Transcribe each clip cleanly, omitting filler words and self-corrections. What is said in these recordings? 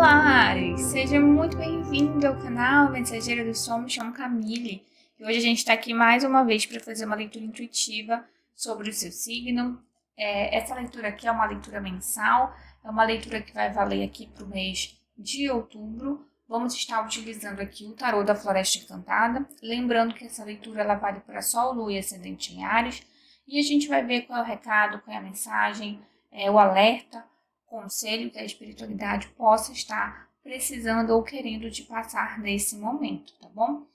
Olá, Ares! Seja muito bem-vindo ao canal Mensageira do Sol, me chamo Camille. E hoje a gente está aqui mais uma vez para fazer uma leitura intuitiva sobre o seu signo. Essa leitura aqui é uma leitura mensal, é uma leitura que vai valer aqui para o mês de outubro. Vamos estar utilizando aqui o tarô da Floresta Encantada. Lembrando que essa leitura ela vale para Sol, Lua e Ascendente em Áries. E a gente vai ver qual é o recado, qual é a mensagem, o alerta, conselho que a espiritualidade possa estar precisando ou querendo te passar nesse momento, tá bom?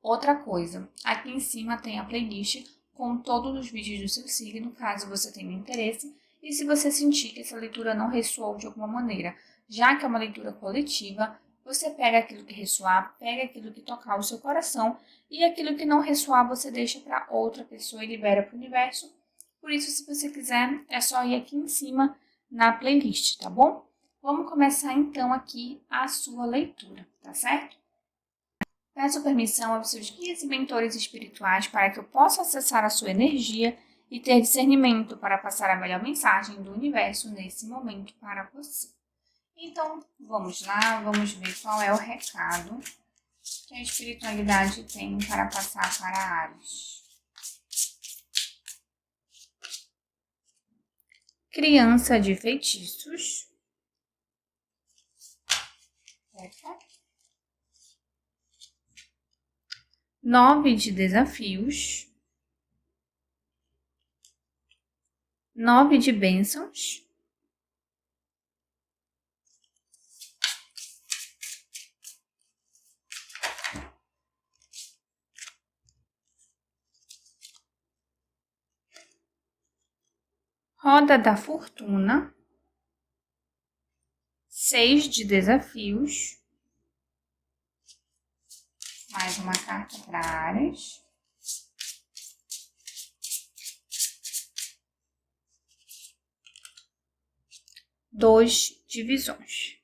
Outra coisa, aqui em cima tem a playlist com todos os vídeos do seu signo, caso você tenha interesse, e se você sentir que essa leitura não ressoou de alguma maneira, já que é uma leitura coletiva, você pega aquilo que ressoar, pega aquilo que tocar o seu coração, e aquilo que não ressoar você deixa para outra pessoa e libera para o universo. Por isso, se você quiser, é só ir aqui em cima na playlist, tá bom? Vamos começar então aqui a sua leitura, tá certo? Peço permissão aos seus guias e mentores espirituais para que eu possa acessar a sua energia e ter discernimento para passar a melhor mensagem do universo nesse momento para você. Então, vamos lá, vamos ver qual é o recado que a espiritualidade tem para passar para Áries. Criança de feitiços. Opa. 9 de desafios. 9 de bênçãos. Roda da fortuna. 6 de desafios. Mais uma carta para Áries. Dois de visões.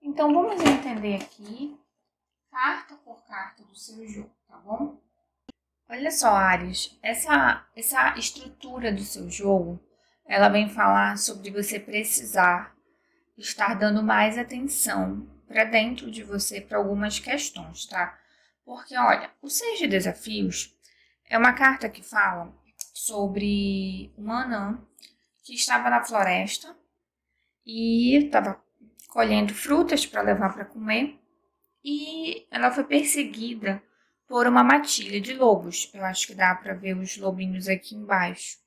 Então, vamos entender aqui, carta por carta do seu jogo, tá bom? Olha só, Áries, essa estrutura do seu jogo, ela vem falar sobre você precisar estar dando mais atenção para dentro de você para algumas questões, tá? Porque, olha, o 6 de desafios é uma carta que fala sobre uma anã que estava na floresta e estava colhendo frutas para levar para comer e ela foi perseguida por uma matilha de lobos. Eu acho que dá para ver os lobinhos aqui embaixo.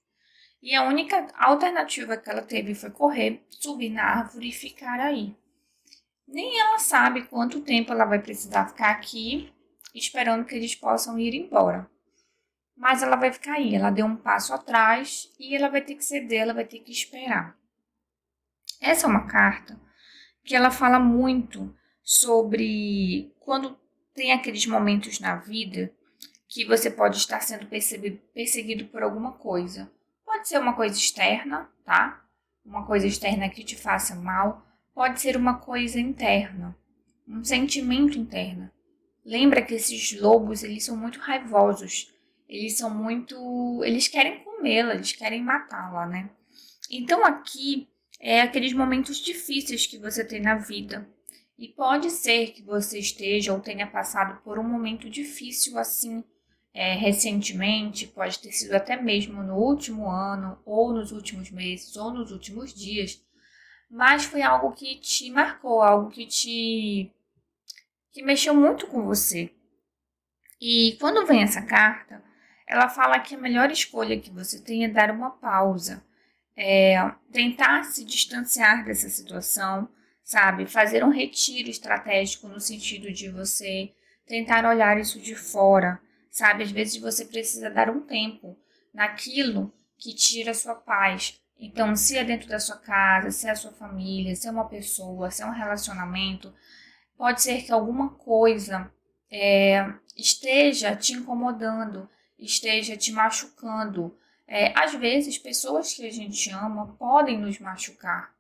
E a única alternativa que ela teve foi correr, subir na árvore e ficar aí. Nem ela sabe quanto tempo ela vai precisar ficar aqui, esperando que eles possam ir embora. Mas ela vai ficar aí, ela deu um passo atrás e ela vai ter que ceder, ela vai ter que esperar. Essa é uma carta que ela fala muito sobre quando tem aqueles momentos na vida que você pode estar sendo perseguido por alguma coisa. Pode ser uma coisa externa, tá? Uma coisa externa que te faça mal. Pode ser uma coisa interna, um sentimento interno. Lembra que esses lobos, eles são muito raivosos. Eles querem comê-la, eles querem matá-la, né? Então aqui é aqueles momentos difíceis que você tem na vida. E pode ser que você esteja ou tenha passado por um momento difícil assim, recentemente, pode ter sido até mesmo no último ano, ou nos últimos meses, ou nos últimos dias, mas foi algo que te marcou, algo que mexeu muito com você. E quando vem essa carta, ela fala que a melhor escolha que você tem é dar uma pausa, tentar se distanciar dessa situação, sabe? Fazer um retiro estratégico no sentido de você tentar olhar isso de fora, sabe? Às vezes você precisa dar um tempo naquilo que tira a sua paz. Então, se é dentro da sua casa, se é a sua família, se é uma pessoa, se é um relacionamento, pode ser que alguma coisa esteja te incomodando, esteja te machucando. Às vezes, pessoas que a gente ama podem nos machucar.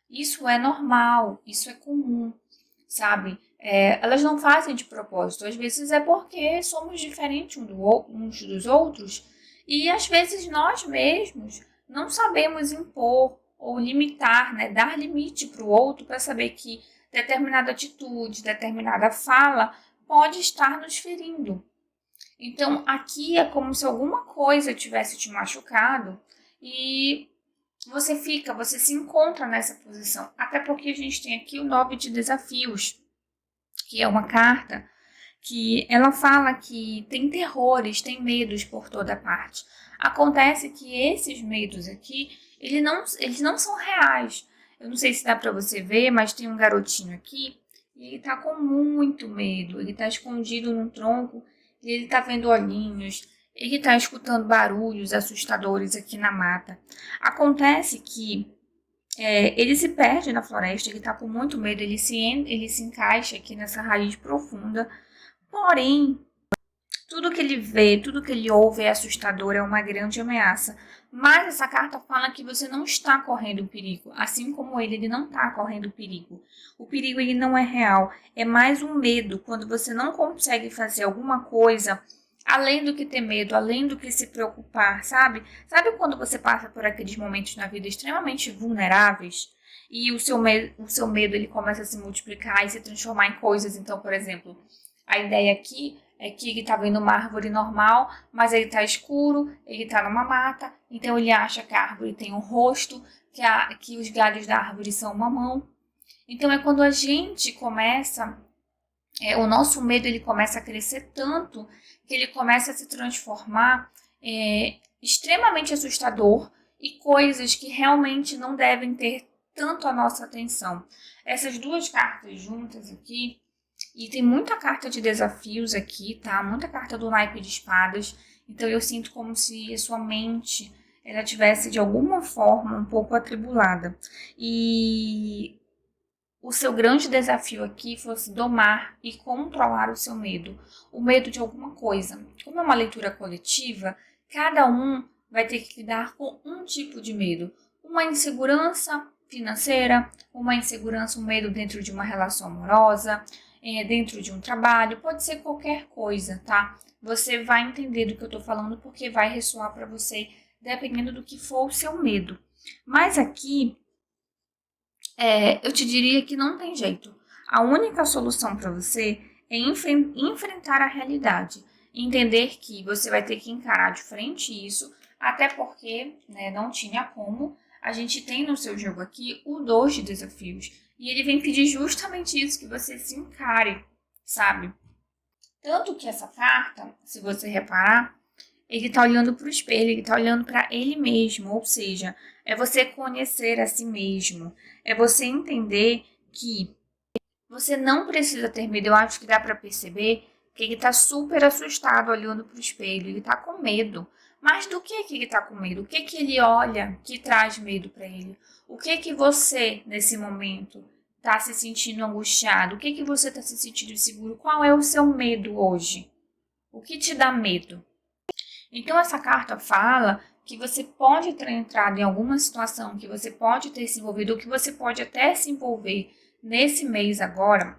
Isso é normal, isso é comum, sabe? Elas não fazem de propósito. Às vezes é porque somos diferentes uns dos outros e às vezes nós mesmos não sabemos impor ou limitar, né, dar limite para o outro para saber que determinada atitude, determinada fala pode estar nos ferindo. Então, aqui é como se alguma coisa tivesse te machucado e você se encontra nessa posição. Até porque a gente tem aqui o 9 de desafios, que é uma carta que ela fala que tem terrores, tem medos por toda parte. Acontece que esses medos aqui, eles não são reais. Eu não sei se dá para você ver, mas tem um garotinho aqui e ele tá com muito medo. Ele tá escondido num tronco e ele tá vendo olhinhos. Ele tá escutando barulhos assustadores aqui na mata. Acontece que ele se perde na floresta, ele tá com muito medo, ele se encaixa aqui nessa raiz profunda. Porém, tudo que ele vê, tudo que ele ouve é assustador, é uma grande ameaça. Mas essa carta fala que você não está correndo perigo, assim como ele não está correndo perigo. O perigo ele não é real, é mais um medo quando você não consegue fazer alguma coisa além do que ter medo, além do que se preocupar, sabe? Sabe quando você passa por aqueles momentos na vida extremamente vulneráveis e o seu medo ele começa a se multiplicar e se transformar em coisas? Então, por exemplo, a ideia aqui é que ele está vendo uma árvore normal, mas ele está escuro, ele está numa mata, então ele acha que a árvore tem um rosto, que os galhos da árvore são uma mão. Então é quando a gente começa, o nosso medo ele começa a crescer tanto que ele começa a se transformar extremamente assustador e coisas que realmente não devem ter tanto a nossa atenção. Essas duas cartas juntas aqui, e tem muita carta de desafios aqui, tá? Muita carta do naipe de espadas. Então eu sinto como se a sua mente ela tivesse de alguma forma um pouco atribulada. E o seu grande desafio aqui fosse domar e controlar o seu medo. O medo de alguma coisa. Como é uma leitura coletiva, cada um vai ter que lidar com um tipo de medo. Uma insegurança financeira, uma insegurança, um medo dentro de uma relação amorosa, dentro de um trabalho, pode ser qualquer coisa, tá? Você vai entender do que eu tô falando porque vai ressoar para você dependendo do que for o seu medo. Mas aqui, eu te diria que não tem jeito. A única solução para você é enfrentar a realidade. Entender que você vai ter que encarar de frente isso, até porque não tinha como. A gente tem no seu jogo aqui o 2 de desafios. E ele vem pedir justamente isso, que você se encare, sabe? Tanto que essa carta, se você reparar, ele está olhando para o espelho, ele está olhando para ele mesmo. Ou seja, é você conhecer a si mesmo. É você entender que você não precisa ter medo. Eu acho que dá para perceber que ele está super assustado olhando para o espelho. Ele está com medo. Mas do que ele está com medo? O que ele olha que traz medo para ele? O que você, nesse momento, está se sentindo angustiado? O que você está se sentindo inseguro? Qual é o seu medo hoje? O que te dá medo? Então, essa carta fala que você pode ter entrado em alguma situação, que você pode ter se envolvido, ou que você pode até se envolver nesse mês agora,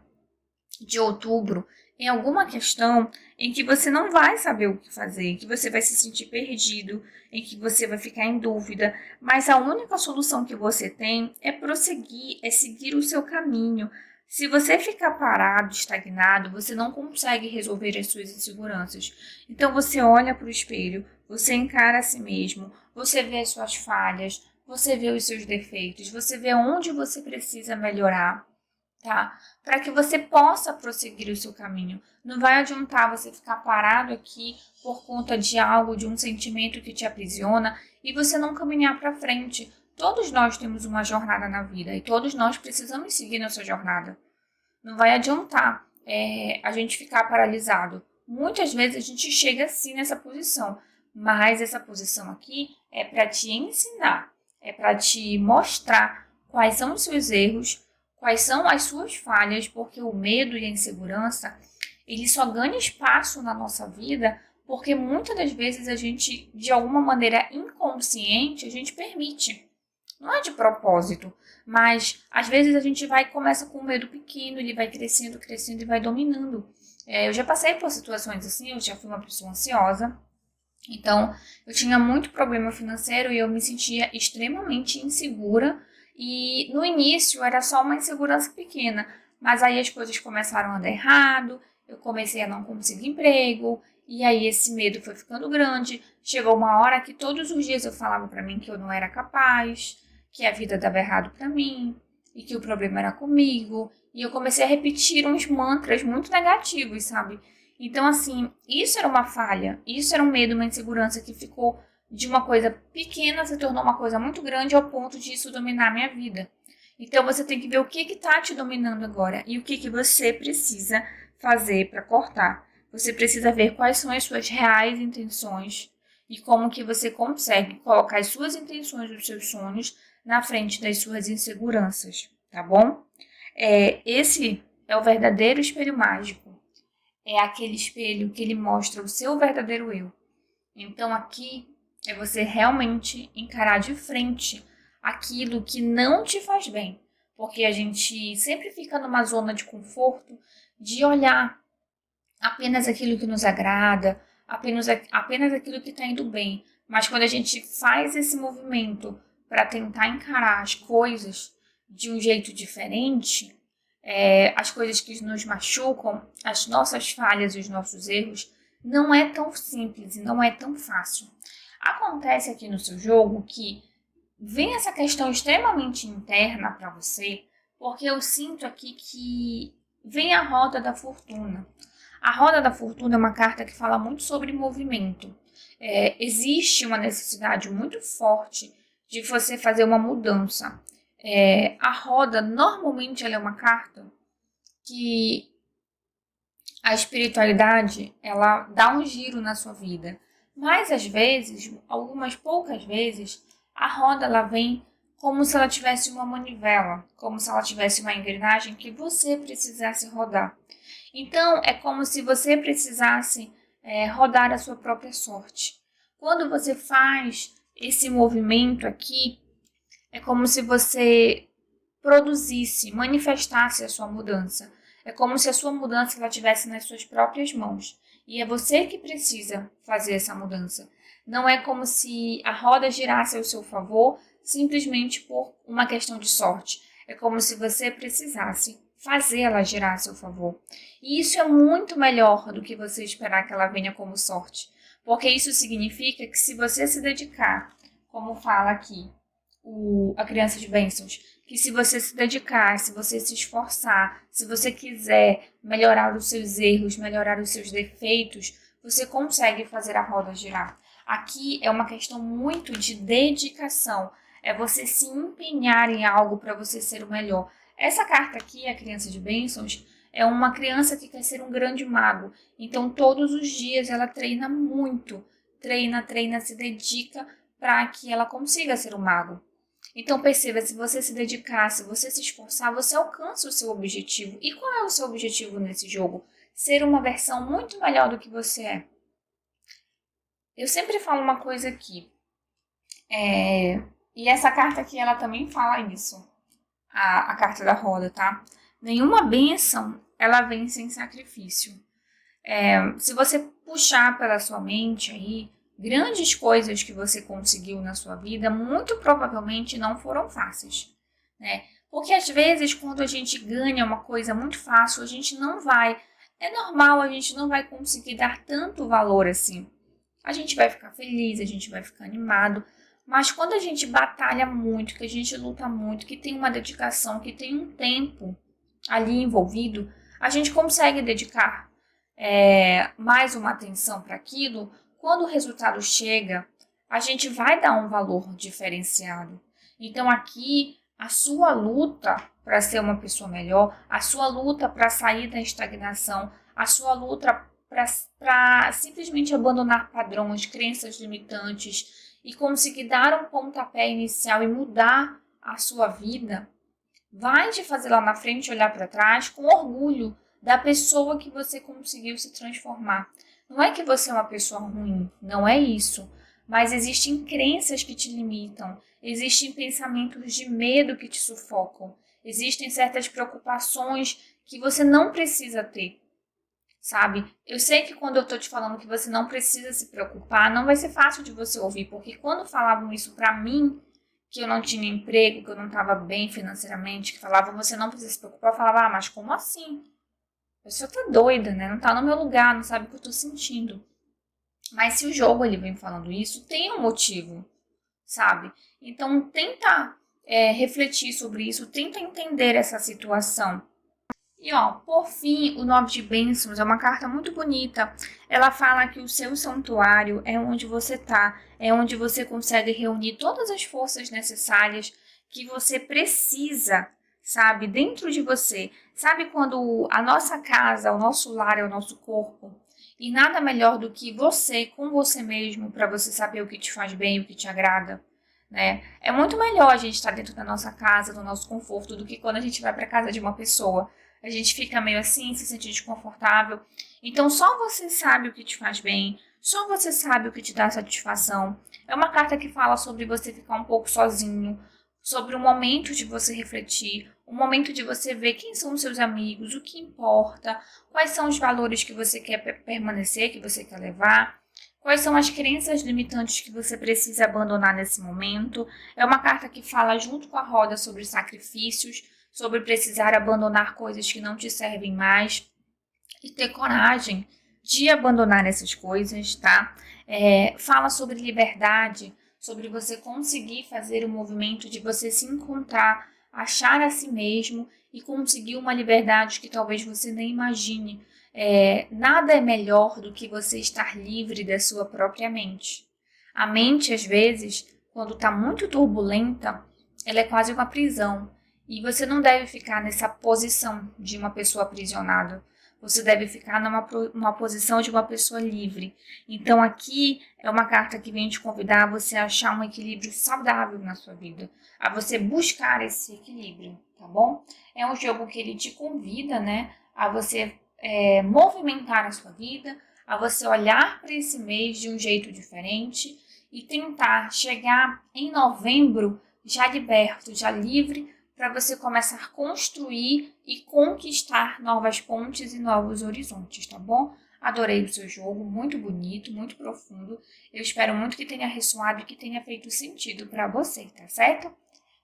de outubro, em alguma questão em que você não vai saber o que fazer, em que você vai se sentir perdido, em que você vai ficar em dúvida, mas a única solução que você tem é prosseguir, é seguir o seu caminho. Se você ficar parado, estagnado, você não consegue resolver as suas inseguranças. Então você olha para o espelho, você encara a si mesmo, você vê as suas falhas, você vê os seus defeitos, você vê onde você precisa melhorar, tá? Para que você possa prosseguir o seu caminho. Não vai adiantar você ficar parado aqui por conta de algo, de um sentimento que te aprisiona e você não caminhar para frente. Todos nós temos uma jornada na vida e todos nós precisamos seguir nossa jornada. Não vai adiantar a gente ficar paralisado. Muitas vezes a gente chega assim nessa posição, mas essa posição aqui é para te ensinar, é para te mostrar quais são os seus erros, quais são as suas falhas, porque o medo e a insegurança, ele só ganha espaço na nossa vida porque muitas das vezes a gente, de alguma maneira inconsciente, a gente permite. Não é de propósito, mas às vezes a gente começa com um medo pequeno, ele vai crescendo, crescendo e vai dominando. Eu já passei por situações assim, eu já fui uma pessoa ansiosa, Então, eu tinha muito problema financeiro e eu me sentia extremamente insegura. E no início era só uma insegurança pequena, mas aí as coisas começaram a dar errado, eu comecei a não conseguir emprego, e aí esse medo foi ficando grande. Chegou uma hora que todos os dias eu falava para mim que eu não era capaz, que a vida dava errado para mim e que o problema era comigo. E eu comecei a repetir uns mantras muito negativos, sabe? Então, assim, isso era uma falha, isso era um medo, uma insegurança que ficou de uma coisa pequena, se tornou uma coisa muito grande ao ponto de isso dominar a minha vida. Então, você tem que ver o que está te dominando agora e o que você precisa fazer para cortar. Você precisa ver quais são as suas reais intenções e como que você consegue colocar as suas intenções dos seus sonhos na frente das suas inseguranças, tá bom? Esse é o verdadeiro espelho mágico. É aquele espelho que ele mostra o seu verdadeiro eu. Então aqui é você realmente encarar de frente aquilo que não te faz bem. Porque a gente sempre fica numa zona de conforto de olhar apenas aquilo que nos agrada, apenas aquilo que está indo bem. Mas quando a gente faz esse movimento para tentar encarar as coisas de um jeito diferente, as coisas que nos machucam, as nossas falhas e os nossos erros, não é tão simples e não é tão fácil. Acontece aqui no seu jogo que vem essa questão extremamente interna para você, porque eu sinto aqui que vem a roda da fortuna. A roda da fortuna é uma carta que fala muito sobre movimento. Existe uma necessidade muito forte de você fazer uma mudança. A roda, normalmente, ela é uma carta que a espiritualidade, ela dá um giro na sua vida. Mas, às vezes, algumas poucas vezes, a roda, ela vem como se ela tivesse uma manivela, como se ela tivesse uma engrenagem que você precisasse rodar. Então, é como se você precisasse rodar a sua própria sorte. Quando você faz esse movimento aqui, é como se você produzisse, manifestasse a sua mudança. É como se a sua mudança ela estivesse nas suas próprias mãos. E é você que precisa fazer essa mudança. Não é como se a roda girasse ao seu favor simplesmente por uma questão de sorte. É como se você precisasse fazer ela girar a seu favor. E isso é muito melhor do que você esperar que ela venha como sorte. Porque isso significa que se você se dedicar, como fala aqui, a criança de bênçãos, que se você se dedicar, se você se esforçar, se você quiser melhorar os seus erros, melhorar os seus defeitos, você consegue fazer a roda girar. Aqui é uma questão muito de dedicação, é você se empenhar em algo para você ser o melhor. Essa carta aqui, a criança de bênçãos, é uma criança que quer ser um grande mago, então todos os dias ela treina muito, treina, se dedica para que ela consiga ser um mago. Então perceba, se você se dedicar, se você se esforçar, você alcança o seu objetivo. E qual é o seu objetivo nesse jogo? Ser uma versão muito melhor do que você é. Eu sempre falo uma coisa aqui, e essa carta aqui, ela também fala isso, a carta da roda, tá? Nenhuma bênção, ela vem sem sacrifício. Se você puxar pela sua mente aí, grandes coisas que você conseguiu na sua vida, muito provavelmente não foram fáceis, né? Porque às vezes, quando a gente ganha uma coisa muito fácil, a gente não vai, é normal, a gente não vai conseguir dar tanto valor assim. A gente vai ficar feliz, a gente vai ficar animado, mas quando a gente batalha muito, que a gente luta muito, que tem uma dedicação, que tem um tempo ali envolvido, a gente consegue dedicar mais uma atenção para aquilo. Quando o resultado chega, a gente vai dar um valor diferenciado. Então aqui, a sua luta para ser uma pessoa melhor, a sua luta para sair da estagnação, a sua luta para simplesmente abandonar padrões, crenças limitantes e conseguir dar um pontapé inicial e mudar a sua vida, vai te fazer lá na frente olhar para trás com orgulho da pessoa que você conseguiu se transformar. Não é que você é uma pessoa ruim, não é isso. Mas existem crenças que te limitam, existem pensamentos de medo que te sufocam, existem certas preocupações que você não precisa ter. sabe? Eu sei que quando eu tô te falando que você não precisa se preocupar, não vai ser fácil de você ouvir, porque quando falavam isso pra mim, que eu não tinha emprego, que eu não estava bem financeiramente, que falavam, você não precisa se preocupar, eu falava, mas como assim? A pessoa tá doida, né? Não tá no meu lugar, não sabe o que eu tô sentindo. Mas se o jogo ele vem falando isso, tem um motivo, sabe? Então tenta refletir sobre isso, tenta entender essa situação. E ó, por fim, o 9 de bênçãos é uma carta muito bonita. Ela fala que o seu santuário é onde você tá, é onde você consegue reunir todas as forças necessárias que você precisa, sabe, dentro de você. Sabe quando a nossa casa, o nosso lar é o nosso corpo? E nada melhor do que você com você mesmo para você saber o que te faz bem, o que te agrada, né? É muito melhor a gente estar dentro da nossa casa, do nosso conforto, do que quando a gente vai para casa de uma pessoa. A gente fica meio assim, se sente desconfortável. Então, só você sabe o que te faz bem, só você sabe o que te dá satisfação. É uma carta que fala sobre você ficar um pouco sozinho, sobre o momento de você refletir, o momento de você ver quem são os seus amigos, o que importa, quais são os valores que você quer permanecer, que você quer levar. Quais são as crenças limitantes que você precisa abandonar nesse momento? É uma carta que fala junto com a roda sobre sacrifícios, sobre precisar abandonar coisas que não te servem mais e ter coragem de abandonar essas coisas, tá? Fala sobre liberdade, sobre você conseguir fazer o movimento de você se encontrar, achar a si mesmo e conseguir uma liberdade que talvez você nem imagine. Nada é melhor do que você estar livre da sua própria mente. A mente, às vezes, quando está muito turbulenta, ela é quase uma prisão. E você não deve ficar nessa posição de uma pessoa aprisionada. Você deve ficar numa posição de uma pessoa livre. Então aqui é uma carta que vem te convidar a você achar um equilíbrio saudável na sua vida. A você buscar esse equilíbrio, tá bom? É um jogo que ele te convida, né? A você movimentar a sua vida, a você olhar para esse mês de um jeito diferente e tentar chegar em novembro já liberto, já livre, para você começar a construir e conquistar novas pontes e novos horizontes, tá bom? Adorei o seu jogo, muito bonito, muito profundo. Eu espero muito que tenha ressoado e que tenha feito sentido para você, tá certo?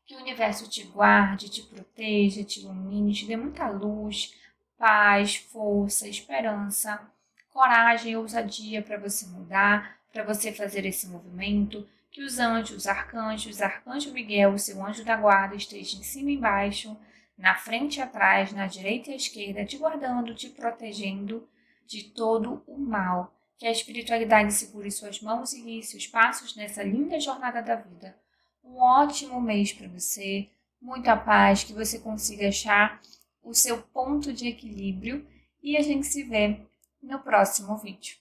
Que o universo te guarde, te proteja, te ilumine, te dê muita luz, paz, força, esperança, coragem e ousadia para você mudar, para você fazer esse movimento. Que os anjos, arcanjo Miguel, o seu anjo da guarda, esteja em cima e embaixo, na frente e atrás, na direita e à esquerda, te guardando, te protegendo de todo o mal. Que a espiritualidade segure suas mãos e guie seus passos nessa linda jornada da vida. Um ótimo mês para você, muita paz, que você consiga achar o seu ponto de equilíbrio e a gente se vê no próximo vídeo.